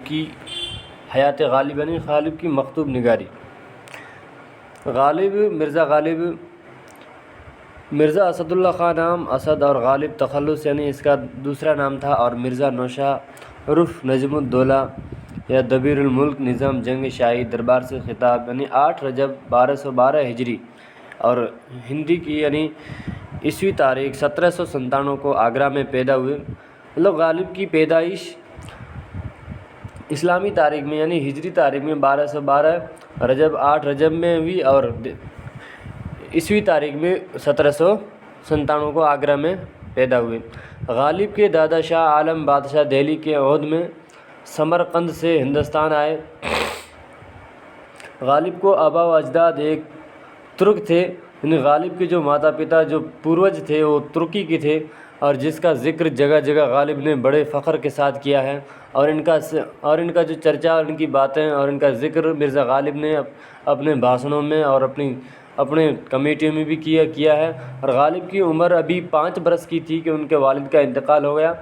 کی حیات غالب یعنی غالب کی مکتوب نگاری۔ غالب مرزا اسد اللہ خان نام، اسد اور غالب تخلص یعنی اس کا دوسرا نام تھا، اور مرزا نوشاہ عرف نجم الدولہ یا دبیر الملک نظام جنگ شاہی دربار سے خطاب یعنی 8 رجب 1212 ہجری اور ہندی کی یعنی عیسوی تاریخ 1797 کو آگرہ میں پیدا ہوئے۔ مطلب غالب کی پیدائش اسلامی تاریخ میں یعنی ہجری تاریخ میں 1212 8 رجب میں ہوئی اور عیسوی تاریخ میں 1797 کو آگرہ میں پیدا ہوئے۔ غالب کے دادا شاہ عالم بادشاہ دہلی کے عہد میں سمرقند سے ہندوستان آئے۔ غالب کو آبا و اجداد ایک ترک تھے، یعنی غالب کے جو ماتا پتا جو پوروج تھے وہ ترکی کے تھے، اور جس کا ذکر جگہ جگہ غالب نے بڑے فخر کے ساتھ کیا ہے، اور ان کا جو چرچا اور ان کی باتیں اور ان کا ذکر مرزا غالب نے اپنے بھاشنوں میں اور اپنے کمیٹیوں میں بھی کیا ہے۔ اور غالب کی عمر ابھی 5 برس کی تھی کہ ان کے والد کا انتقال ہو گیا۔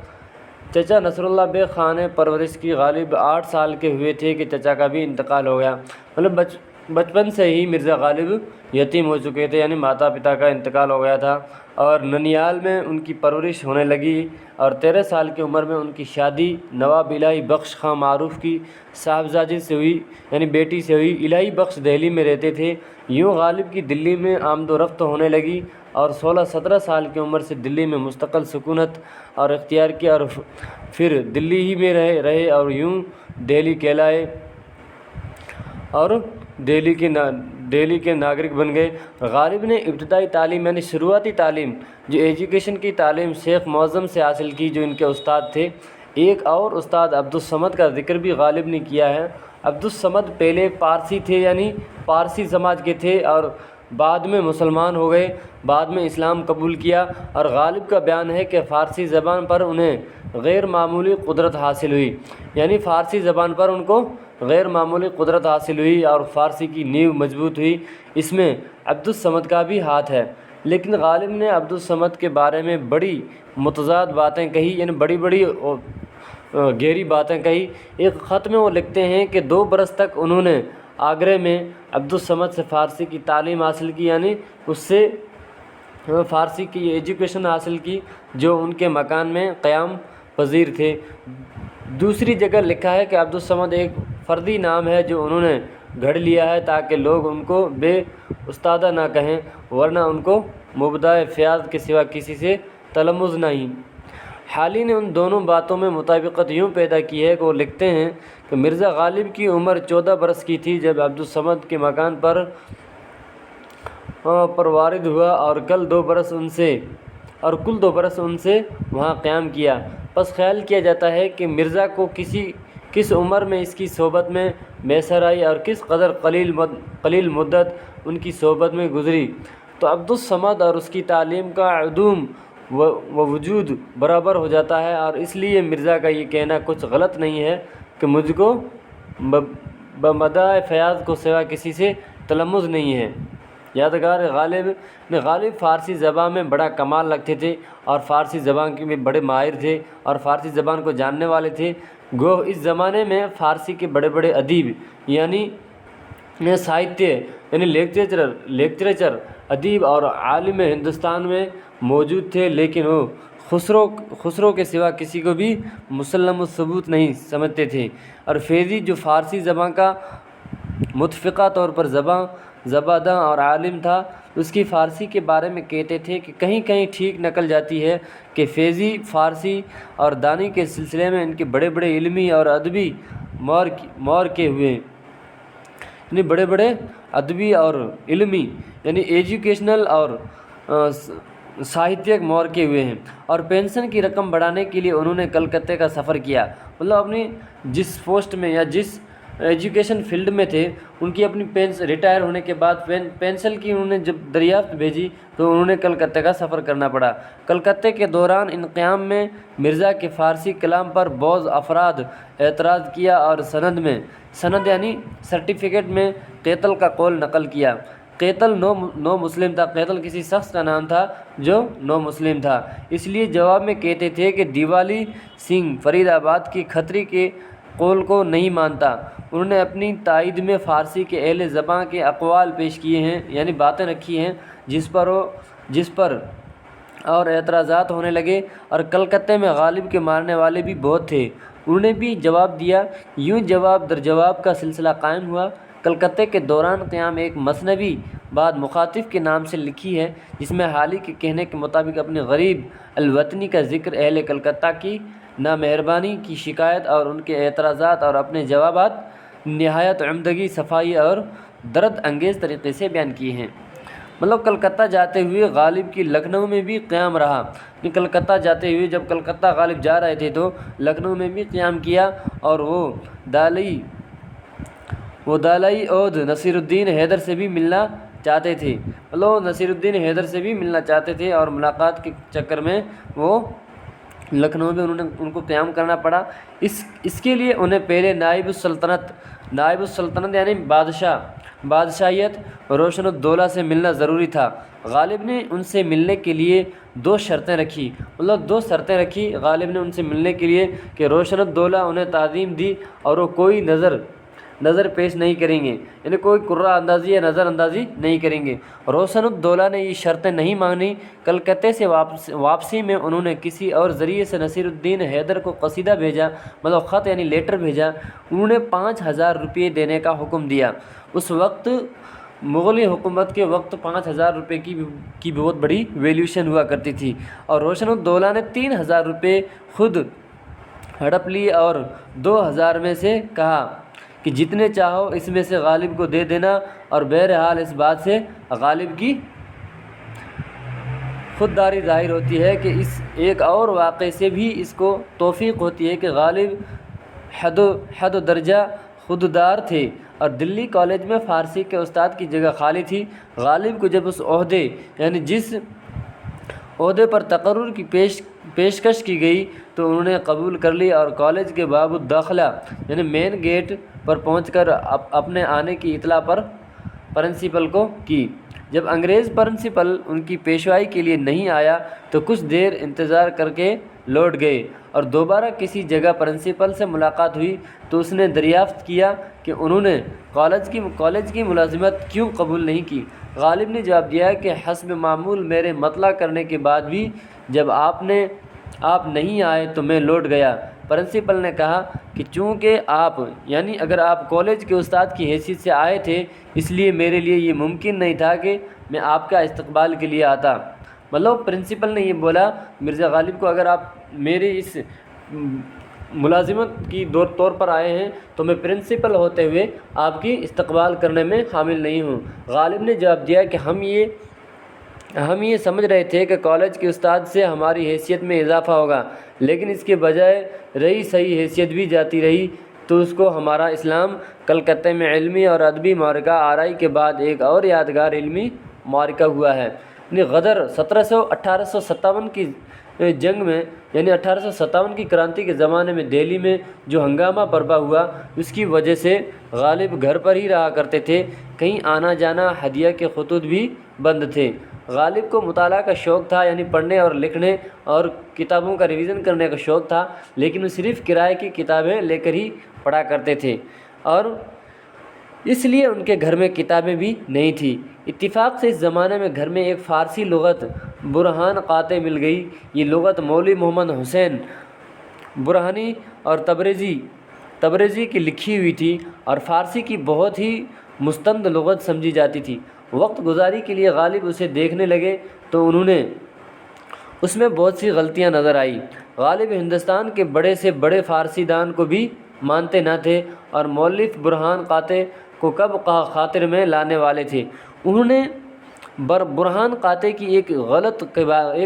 چچا نصر اللہ بیگ خان پرورش کی غالب 8 سال کے ہوئے تھے کہ چچا کا بھی انتقال ہو گیا۔ مطلب بچپن سے ہی مرزا غالب یتیم ہو چکے تھے، یعنی ماتا پتا کا انتقال ہو گیا تھا، اور ننیال میں ان کی پرورش ہونے لگی، اور 13 سال کی عمر میں ان کی شادی نواب الہی بخش خاں معروف کی صاحبزادی سے ہوئی، یعنی بیٹی سے ہوئی۔ الہی بخش دہلی میں رہتے تھے۔ یوں غالب کی دلی میں آمد و رفت ہونے لگی، اور 16-17 سال کی عمر سے دلی میں مستقل سکونت اور اختیار کیا، اور پھر دلی ہی میں رہے اور یوں دہلی کہلائے اور دہلی کے ناگرک بن گئے۔ غالب نے ابتدائی تعلیم یعنی شروعاتی تعلیم جو ایجوکیشن کی تعلیم شیخ معظم سے حاصل کی، جو ان کے استاد تھے۔ ایک اور استاد عبدالصمد کا ذکر بھی غالب نے کیا ہے۔ عبدالصمد پہلے پارسی تھے، یعنی پارسی سماج کے تھے، اور بعد میں مسلمان ہو گئے، بعد میں اسلام قبول کیا، اور غالب کا بیان ہے کہ فارسی زبان پر انہیں غیر معمولی قدرت حاصل ہوئی، یعنی فارسی زبان پر ان کو غیر معمولی قدرت حاصل ہوئی اور فارسی کی نیو مضبوط ہوئی۔ اس میں عبدالصمد کا بھی ہاتھ ہے، لیکن غالب نے عبدالصمد کے بارے میں بڑی متضاد باتیں کہی، یعنی بڑی گہری باتیں کہی۔ ایک خط میں وہ لکھتے ہیں کہ 2 برس تک انہوں نے آگرہ میں عبدالصمد سے فارسی کی تعلیم حاصل کی، یعنی اس سے فارسی کی ایجوکیشن حاصل کی جو ان کے مکان میں قیام پذیر تھے۔ دوسری جگہ لکھا ہے کہ عبدالصمد ایک فردی نام ہے جو انہوں نے گھڑ لیا ہے تاکہ لوگ ان کو بے استادہ نہ کہیں، ورنہ ان کو مبدع فیاض کے سوا کسی سے تلمذ نہیں۔ حالی نے ان دونوں باتوں میں مطابقت یوں پیدا کی ہے کہ وہ لکھتے ہیں کہ مرزا غالب کی عمر 14 برس کی تھی جب عبدالصمد کے مکان پر وارد ہوا، اور کل 2 برس ان سے وہاں قیام کیا۔ پس خیال کیا جاتا ہے کہ مرزا کو کس عمر میں اس کی صحبت میں میسر آئی اور کس قدر قلیل مدت ان کی صحبت میں گزری، تو عبدالصمد اور اس کی تعلیم کا عدوم و وجود برابر ہو جاتا ہے، اور اس لیے مرزا کا یہ کہنا کچھ غلط نہیں ہے کہ مجھ کو بمدح فیاض کو سوا کسی سے تلمذ نہیں ہے۔ یادگار غالب فارسی زبان میں بڑا کمال رکھتے تھے اور فارسی زبان کے بھی بڑے ماہر تھے اور فارسی زبان کو جاننے والے تھے۔ گو اس زمانے میں فارسی کے بڑے ادیب یعنی ساہتیہ یعنی لیٹریچر ادیب اور عالم ہندوستان میں موجود تھے، لیکن وہ خسرو کے سوا کسی کو بھی مسلم الثبوت نہیں سمجھتے تھے۔ اور فیضی جو فارسی زبان کا متفقہ طور پر زباداں اور عالم تھا، اس کی فارسی کے بارے میں کہتے تھے کہ کہیں کہیں ٹھیک نقل جاتی ہے کہ فیضی فارسی اور دانی کے سلسلے میں ان کے بڑے علمی اور ادبی مورکے ہوئے، یعنی بڑے ادبی اور علمی یعنی ایجوکیشنل اور ساہتیک مورکے ہوئے ہیں۔ اور پینشن کی رقم بڑھانے کے لیے انہوں نے کلکتہ کا سفر کیا۔ مطلب اپنی جس پوسٹ میں یا جس ایجوکیشن فیلڈ میں تھے، ان کی اپنی ریٹائر ہونے کے بعد پینشن کی انہوں نے جب دریافت بھیجی تو انہوں نے کلکتہ کا سفر کرنا پڑا۔ کلکتہ کے دوران انقیام میں مرزا کے فارسی کلام پر بعض افراد اعتراض کیا اور سند یعنی سرٹیفکیٹ میں قیتل کا قول نقل کیا۔ قیتل نو مسلم تھا، قیتل کسی شخص کا نام تھا جو نو مسلم تھا، اس لیے جواب میں کہتے تھے کہ دیوالی سنگھ فرید آباد کی کھتری کے قول کو نہیں مانتا۔ انہوں نے اپنی تائید میں فارسی کے اہل زباں کے اقوال پیش کیے ہیں، یعنی باتیں رکھی ہیں جس پر اور اعتراضات ہونے لگے، اور کلکتہ میں غالب کے ماننے والے بھی بہت تھے، انہوں نے بھی جواب دیا۔ یوں جواب در جواب کا سلسلہ قائم ہوا۔ کلکتہ کے دوران قیام ایک مثنوی بعد مخاطب کے نام سے لکھی ہے، جس میں حالی کے کہنے کے مطابق اپنے غریب الوطنی کا ذکر، اہل کلکتہ کی نامہربانی کی شکایت اور ان کے اعتراضات اور اپنے جوابات نہایت عمدگی، صفائی اور درد انگیز طریقے سے بیان کیے ہیں۔ مطلب کلکتہ جاتے ہوئے غالب کی لکھنؤ میں بھی قیام رہا۔ کلکتہ جاتے ہوئے جب کلکتہ غالب جا رہے تھے تو لکھنؤ میں بھی قیام کیا، اور وہ دالائی عود نصیر الدین حیدر سے بھی ملنا چاہتے تھے۔ مطلب نصیر الدین حیدر سے بھی ملنا چاہتے تھے، اور ملاقات کے چکر میں وہ لکھنؤ میں ان کو قیام کرنا پڑا۔ اس کے لیے انہیں پہلے نائب السلطنت یعنی بادشاہیت روشن الدولہ سے ملنا ضروری تھا۔ غالب نے ان سے ملنے کے لیے دو شرطیں رکھی، غالب نے ان سے ملنے کے لیے کہ روشن الدولہ انہیں تعظیم دی اور وہ کوئی نظر پیش نہیں کریں گے، یعنی کوئی قرہ اندازی یا نظر اندازی نہیں کریں گے۔ روشن الدولہ نے یہ شرطیں نہیں مانی۔ کلکتہ سے واپسی میں انہوں نے کسی اور ذریعے سے نصیر الدین حیدر کو قصیدہ بھیجا، مطلب خط یعنی لیٹر بھیجا۔ انہوں نے 5,000 روپے دینے کا حکم دیا۔ اس وقت مغلی حکومت کے وقت 5,000 روپے کی بہت بڑی ویلیوشن ہوا کرتی تھی، اور روشن الدولہ نے 3,000 روپے خود ہڑپ لی اور 2,000 میں سے کہا کہ جتنے چاہو اس میں سے غالب کو دے دینا، اور بہرحال اس بات سے غالب کی خودداری ظاہر ہوتی ہے کہ اس ایک اور واقعے سے بھی اس کو توفیق ہوتی ہے کہ غالب حد و درجہ خوددار تھے، اور دلی کالج میں فارسی کے استاد کی جگہ خالی تھی۔ غالب کو جب اس عہدے یعنی جس عہدے پر تقرر کی پیشکش کی گئی تو انہوں نے قبول کر لی، اور کالج کے باب الداخلہ یعنی مین گیٹ پر پہنچ کر اپنے آنے کی اطلاع پرنسپل کو کی۔ جب انگریز پرنسپل ان کی پیشوائی کے لیے نہیں آیا تو کچھ دیر انتظار کر کے لوٹ گئے، اور دوبارہ کسی جگہ پرنسپل سے ملاقات ہوئی تو اس نے دریافت کیا کہ انہوں نے کالج کی ملازمت کیوں قبول نہیں کی۔ غالب نے جواب دیا کہ حسب معمول میرے مطلع کرنے کے بعد بھی جب آپ نہیں آئے تو میں لوٹ گیا۔ پرنسپل نے کہا کہ چونکہ آپ یعنی اگر آپ کالج کے استاد کی حیثیت سے آئے تھے، اس لیے میرے لیے یہ ممکن نہیں تھا کہ میں آپ کا استقبال کے لیے آتا۔ مطلب پرنسپل نے یہ بولا مرزا غالب کو، اگر آپ میرے اس ملازمت کی طور پر آئے ہیں تو میں پرنسپل ہوتے ہوئے آپ کی استقبال کرنے میں حامل نہیں ہوں۔ غالب نے جواب دیا کہ ہم یہ سمجھ رہے تھے کہ کالج کے استاد سے ہماری حیثیت میں اضافہ ہوگا، لیکن اس کے بجائے رہی صحیح حیثیت بھی جاتی رہی، تو اس کو ہمارا اسلام کلکتہ میں علمی اور ادبی معرکہ آرائی کے بعد ایک اور یادگار علمی معرکہ ہوا ہے۔ یعنی غدر 1857 کی جنگ میں یعنی 1857 کی کرانتی کے زمانے میں دہلی میں جو ہنگامہ برپا ہوا، اس کی وجہ سے غالب گھر پر ہی رہا کرتے تھے، کہیں آنا جانا، ہدیہ کے خطوط بھی بند تھے۔ غالب کو مطالعہ کا شوق تھا، یعنی پڑھنے اور لکھنے اور کتابوں کا ریویژن کرنے کا شوق تھا، لیکن وہ صرف کرائے کی کتابیں لے کر ہی پڑھا کرتے تھے، اور اس لیے ان کے گھر میں کتابیں بھی نہیں تھیں۔ اتفاق سے اس زمانے میں گھر میں ایک فارسی لغت برہان قاطع مل گئی۔ یہ لغت مولوی محمد حسین برہانی اور تبریزی کی لکھی ہوئی تھی، اور فارسی کی بہت ہی مستند لغت سمجھی جاتی تھی۔ وقت گزاری کے لیے غالب اسے دیکھنے لگے تو انہوں نے اس میں بہت سی غلطیاں نظر آئی۔ غالب ہندوستان کے بڑے سے بڑے فارسی دان کو بھی مانتے نہ تھے، اور مؤلف برہان قاطع کو کب خاطر میں لانے والے تھے۔ انہوں نے برہان قاطع کی ایک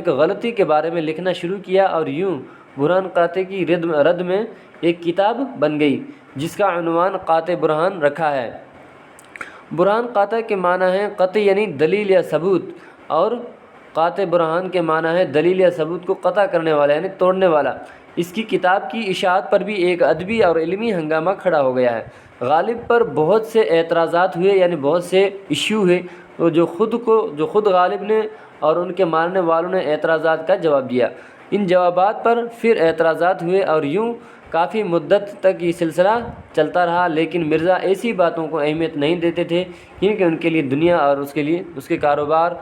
غلطی کے بارے میں لکھنا شروع کیا، اور یوں برہان قاطع کی رد میں ایک کتاب بن گئی جس کا عنوان قاطع برہان رکھا ہے۔ برہان قاطع کے معنی ہے قطع یعنی دلیل یا ثبوت، اور قاطع برہان کے معنی ہے دلیل یا ثبوت کو قطع کرنے والا یعنی توڑنے والا۔ اس کی کتاب کی اشاعت پر بھی ایک ادبی اور علمی ہنگامہ کھڑا ہو گیا ہے۔ غالب پر بہت سے اعتراضات ہوئے، یعنی بہت سے ایشو ہوئے، جو خود غالب نے اور ان کے ماننے والوں نے اعتراضات کا جواب دیا۔ ان جوابات پر پھر اعتراضات ہوئے، اور یوں کافی مدت تک یہ سلسلہ چلتا رہا، لیکن مرزا ایسی باتوں کو اہمیت نہیں دیتے تھے کیونکہ ان کے لیے دنیا اور اس کے کاروبار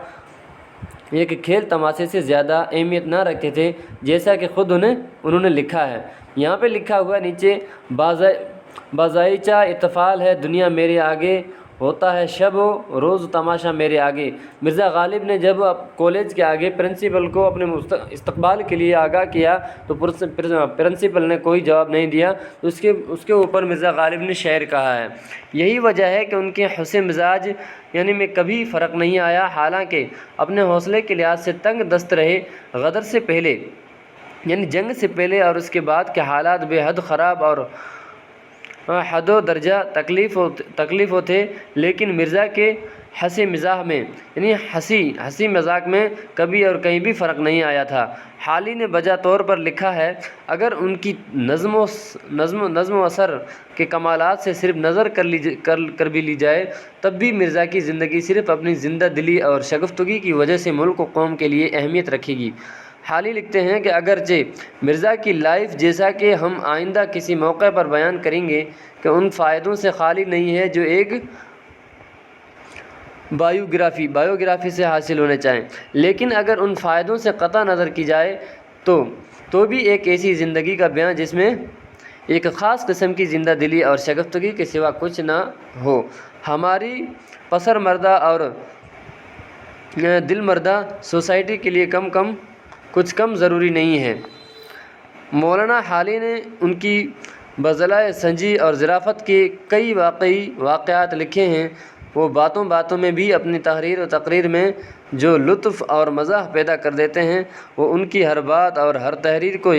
ایک کھیل تماشے سے زیادہ اہمیت نہ رکھتے تھے، جیسا کہ خود انہوں نے لکھا ہے۔ یہاں پہ لکھا ہوا نیچے بازائچہ اطفال ہے دنیا میرے آگے، ہوتا ہے شب و روز تماشا میرے آگے۔ مرزا غالب نے جب کالج کے آگے پرنسپل کو اپنے استقبال کے لیے آگاہ کیا تو پرنسپل نے کوئی جواب نہیں دیا، تو اس کے اوپر مرزا غالب نے شعر کہا ہے۔ یہی وجہ ہے کہ ان کے حسن مزاج میں کبھی فرق نہیں آیا، حالانکہ اپنے حوصلے کے لحاظ سے تنگ دست رہے۔ غدر سے پہلے جنگ سے پہلے اور اس کے بعد کے حالات بے حد خراب اور حد و درجہ تکلیف تھے، لیکن مرزا کے ہنسی مزاح میں ہنسی مذاق میں کبھی اور کہیں بھی فرق نہیں آیا تھا۔ حالی نے بجا طور پر لکھا ہے، اگر ان کی نظم و اثر کے کمالات سے صرف نظر کر بھی لی جائے تب بھی مرزا کی زندگی صرف اپنی زندہ دلی اور شگفتگی کی وجہ سے ملک و قوم کے لیے اہمیت رکھے گی۔ حالی لکھتے ہیں کہ اگرچہ مرزا کی لائف جیسا کہ ہم آئندہ کسی موقع پر بیان کریں گے کہ ان فائدوں سے خالی نہیں ہے جو ایک بایوگرافی سے حاصل ہونے چاہیں، لیکن اگر ان فائدوں سے قطع نظر کی جائے تو بھی ایک ایسی زندگی کا بیان جس میں ایک خاص قسم کی زندہ دلی اور شگفتگی کے سوا کچھ نہ ہو، ہماری پسر مردہ اور دل مردہ سوسائٹی کے لیے کچھ کم ضروری نہیں ہے۔ مولانا حالی نے ان کی بذلائے سنجی اور ظرافت کے کئی واقعات لکھے ہیں۔ وہ باتوں میں بھی اپنی تحریر و تقریر میں جو لطف اور مزاح پیدا کر دیتے ہیں وہ ان کی ہر بات اور ہر تحریر کو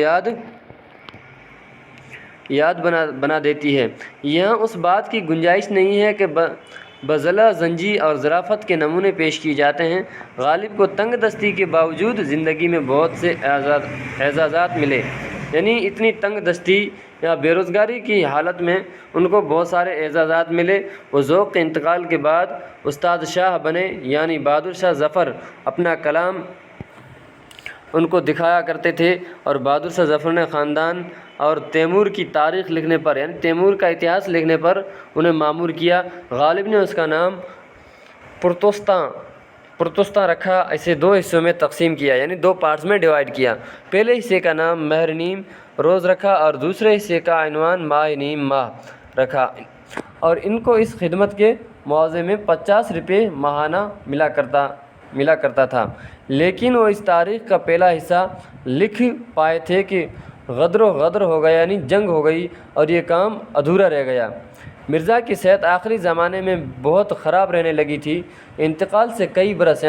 یاد بنا دیتی ہے۔ یہاں اس بات کی گنجائش نہیں ہے کہ بذلہ سنجی اور ظرافت کے نمونے پیش کیے جاتے ہیں۔ غالب کو تنگ دستی کے باوجود زندگی میں بہت سے اعزازات ملے، اتنی تنگ دستی یا بے روزگاری کی حالت میں ان کو بہت سارے اعزازات ملے۔ وہ ذوق کے انتقال کے بعد استاد شاہ بنے، بہادر شاہ ظفر اپنا کلام ان کو دکھایا کرتے تھے، اور بہادر شاہ ظفر نے خاندان اور تیمور کی تاریخ لکھنے پر تیمور کا اتہاس لکھنے پر انہیں مامور کیا۔ غالب نے اس کا نام پرتوستاں رکھا، اسے 2 حصوں میں تقسیم کیا، 2 پارٹس میں ڈیوائڈ کیا۔ پہلے حصے کا نام مہر نیم روز رکھا اور دوسرے حصے کا عنوان ماہ نیم ماہ رکھا، اور ان کو اس خدمت کے معاوضے میں 50 روپے ماہانہ ملا کرتا تھا، لیکن وہ اس تاریخ کا پہلا حصہ لکھ پائے تھے کہ غدر ہو گیا، جنگ ہو گئی اور یہ کام ادھورا رہ گیا۔ مرزا کی صحت آخری زمانے میں بہت خراب رہنے لگی تھی۔ انتقال سے کئی برس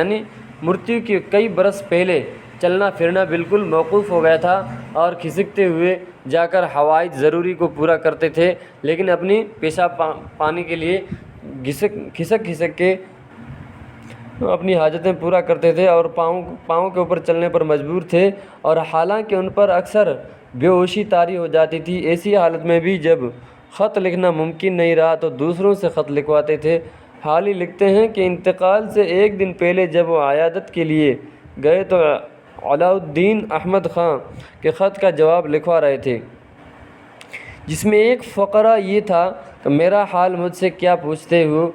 مرتیو کے کئی برس پہلے چلنا پھرنا بالکل موقوف ہو گیا تھا، اور کھسکتے ہوئے جا کر حوائج ضروری کو پورا کرتے تھے، لیکن اپنی پیشاب پانی کے لیے کھسک کے اپنی حاجتیں پورا کرتے تھے اور پاؤں کے اوپر چلنے پر مجبور تھے، اور حالانکہ ان پر اکثر بے ہوشی طاری ہو جاتی تھی۔ ایسی حالت میں بھی جب خط لکھنا ممکن نہیں رہا تو دوسروں سے خط لکھواتے تھے۔ حالی لکھتے ہیں کہ انتقال سے ایک دن پہلے جب وہ عیادت کے لیے گئے تو علاء الدین احمد خان کے خط کا جواب لکھوا رہے تھے، جس میں ایک فقرہ یہ تھا کہ میرا حال مجھ سے کیا پوچھتے ہو،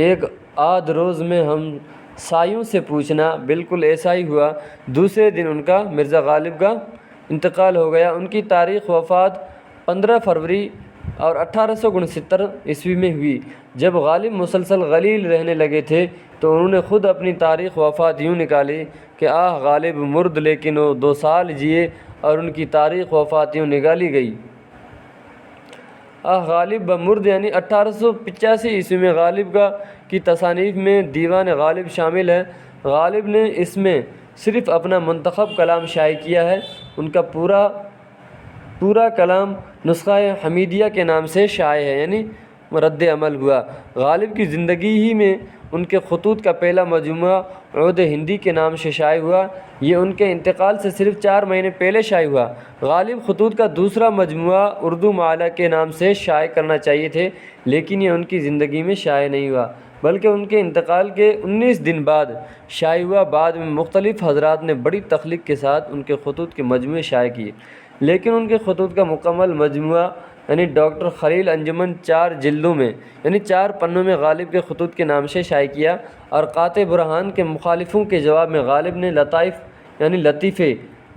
ایک آدھ روز میں ہم سایوں سے پوچھنا۔ بالکل ایسا ہی ہوا۔ دوسرے دن ان کا مرزا غالب کا انتقال ہو گیا۔ ان کی تاریخ وفات 15 فروری اور 1869 عیسوی میں ہوئی۔ جب غالب مسلسل غلیل رہنے لگے تھے تو انہوں نے خود اپنی تاریخ وفات یوں نکالی کہ غالب مرد لیکن وہ 2 سال جیے، اور ان کی تاریخ وفات یوں نکالی گئی، غالب مرد 1885 عیسوی میں۔ غالب کی تصانیف میں دیوان غالب شامل ہے۔ غالب نے اس میں صرف اپنا منتخب کلام شائع کیا ہے۔ ان کا پورا کلام نسخہ حمیدیہ کے نام سے شائع ہے، رد عمل ہوا۔ غالب کی زندگی ہی میں ان کے خطوط کا پہلا مجموعہ عود ہندی کے نام سے شائع ہوا۔ یہ ان کے انتقال سے صرف 4 مہینے پہلے شائع ہوا۔ غالب خطوط کا دوسرا مجموعہ اردو معلیٰ کے نام سے شائع کرنا چاہیے تھے، لیکن یہ ان کی زندگی میں شائع نہیں ہوا، بلکہ ان کے انتقال کے 19 دن بعد شائع ہوا۔ بعد میں مختلف حضرات نے بڑی تخلیق کے ساتھ ان کے خطوط کے مجموعے شائع کیے۔ لیکن ان کے خطوط کا مکمل مجموعہ یعنی ڈاکٹر خلیل انجمن 4 جلدوں میں یعنی 4 پنوں میں غالب کے خطوط کے نام سے شائع کیا، اور قاطع برہان کے مخالفوں کے جواب میں غالب نے لطائف یعنی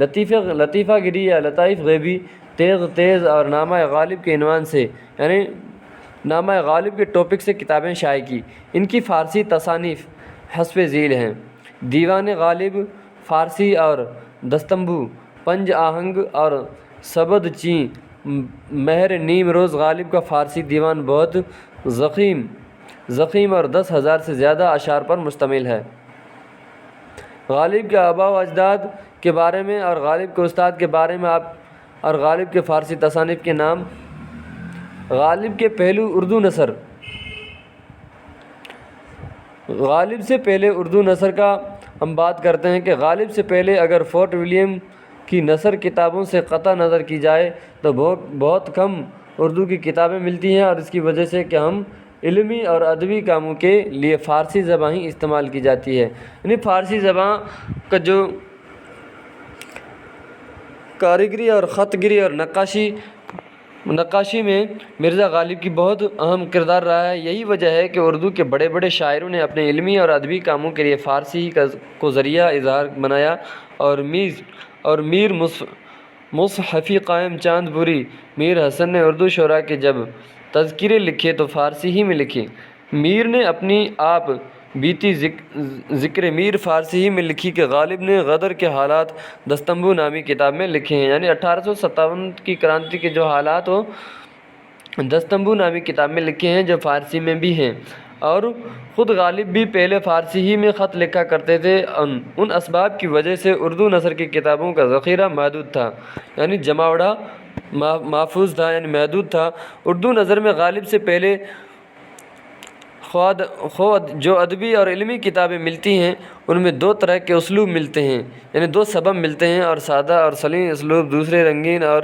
لطیفہ گری یا لطائف غیبی، تیز اور نامہ غالب کے عنوان سے یعنی نامہ غالب کے ٹاپک سے کتابیں شائع کی۔ ان کی فارسی تصانیف حسب ذیل ہیں: دیوان غالب فارسی اور دستمبو، پنج آہنگ اور سبد چیں۔ مہر نیم روز غالب کا فارسی دیوان بہت ضخیم اور 10,000 سے زیادہ اشعار پر مشتمل ہے۔ غالب کے آباء و اجداد کے بارے میں اور غالب کے استاد کے بارے میں اور غالب کے فارسی تصانیف کے نام: غالب کے پہلو اردو نثر۔ غالب سے پہلے اردو نثر کا ہم بات کرتے ہیں کہ غالب سے پہلے اگر فورٹ ولیم کی نثر کتابوں سے قطع نظر کی جائے تو بہت کم اردو کی کتابیں ملتی ہیں، اور اس کی وجہ سے کہ ہم علمی اور ادبی کاموں کے لیے فارسی زبان ہی استعمال کی جاتی ہے۔ یعنی فارسی زبان کا جو کاریگری اور خط گری اور نقاشی میں مرزا غالب کی بہت اہم کردار رہا ہے۔ یہی وجہ ہے کہ اردو کے بڑے بڑے شاعروں نے اپنے علمی اور ادبی کاموں کے لیے فارسی ہی کو ذریعہ اظہار بنایا، اور میر مصحفی قائم چاند پوری میر حسن نے اردو شعراء کے جب تذکرے لکھے تو فارسی ہی میں لکھے۔ میر نے اپنی آپ بیتی ذکر میر فارسی ہی میں لکھی کہ غالب نے غدر کے حالات دستمبو نامی کتاب میں لکھے ہیں، یعنی 1857 کی کرانتی کے جو حالات وہ دستمبو نامی کتاب میں لکھے ہیں جو فارسی میں بھی ہیں۔ اور خود غالب بھی پہلے فارسی ہی میں خط لکھا کرتے تھے۔ ان اسباب کی وجہ سے اردو نثر کی کتابوں کا ذخیرہ محدود تھا، یعنی جماوڑا محفوظ تھا، یعنی محدود تھا۔ اردو نثر میں غالب سے پہلے جو ادبی اور علمی کتابیں ملتی ہیں ان میں 2 طرح کے اسلوب ملتے ہیں، یعنی 2 سبب ملتے ہیں، اور سادہ اور سلیس اسلوب، دوسرے رنگین اور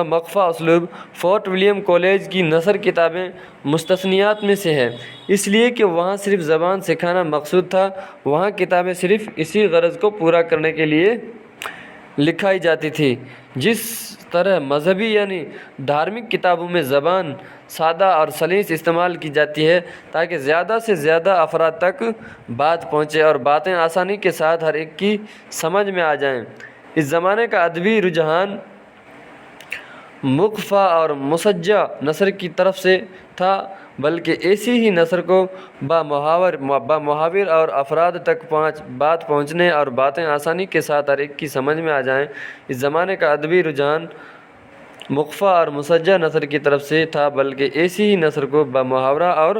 مخفی اسلوب۔ فورٹ ولیم کالج کی نثر کتابیں مستثنیات میں سے ہے، اس لیے کہ وہاں صرف زبان سکھانا مقصود تھا۔ وہاں کتابیں صرف اسی غرض کو پورا کرنے کے لیے لکھائی جاتی تھی۔ جس طرح مذہبی یعنی دھارمک کتابوں میں زبان سادہ اور سلیس استعمال کی جاتی ہے تاکہ زیادہ سے زیادہ افراد تک بات پہنچے اور باتیں آسانی کے ساتھ ہر ایک کی سمجھ میں آ جائیں۔ اس زمانے کا ادبی رجحان مخفی اور مسجع نثر کی طرف سے تھا، بلکہ ایسی ہی نثر کو بمحاور اور افراد تک بات پہنچنے اور باتیں آسانی کے ساتھ ہر ایک کی سمجھ میں آ جائیں۔ اس زمانے کا ادبی رجحان مخفی اور مسجع نثر کی طرف سے تھا، بلکہ ایسی ہی نثر کو بمحاورہ اور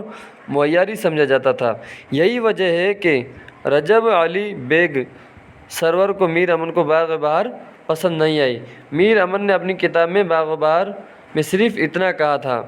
معیاری سمجھا جاتا تھا۔ یہی وجہ ہے کہ رجب علی بیگ سرور کو میر امن کو باغ بہار پسند نہیں آئی۔ میر امن نے اپنی کتاب میں باغ بہار میں صرف اتنا کہا تھا